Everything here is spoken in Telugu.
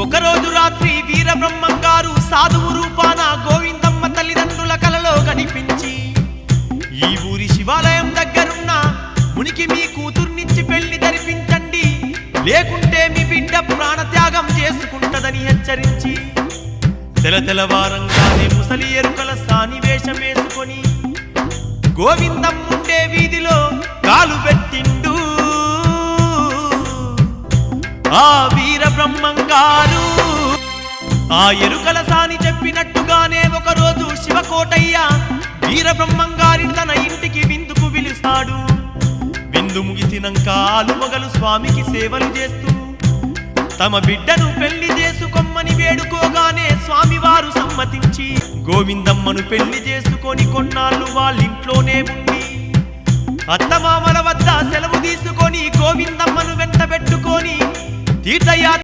ఒకరోజు రాత్రి వీరబ్రహ్మంగారు సాధువు రూపాన గోవిందమ్మ తల్లిదండ్రుల కలలో కనిపించి, ఈ ఊరి శివాలయం దగ్గరున్న మునికి మీ కూతుర్నిచ్చి పెళ్లి జరిపించండి, లేకుంటే మీ బిడ్డ ప్రాణత్యాగం చేసుకుంటదని హెచ్చరించి, తెలతెలవారంగానే ముసలి ఎరుకల సానివేషం వేసుకొని గోవిందమ్ముండే వీధిలో కాలు పెట్టిండు ఆ వీరబ్రహ్మంగారు. ఆ ఎరుకల సాని చెప్పినట్టుగానే ఒకరోజు శివకోటయ్య వీరబ్రహ్మంగారిని తన ఇంటికి విందుకు పిలుస్తాడు. విందు ముగిసినంక ఆలుమగలు స్వామికి సేవలు చేస్తూ తమ బిడ్డను పెళ్లి చేసుకోమని వేడుకోగానే స్వామివారు సమ్మతించి గోవిందమ్మను పెళ్లి చేసుకొని కొన్నాళ్ళు వాళ్ళింట్లోనే ఉండి అత్తమామల వద్ద సెలవు తీసుకొని గోవిందమ్మను వెంటబెట్టుకొని తీర్థయాత్ర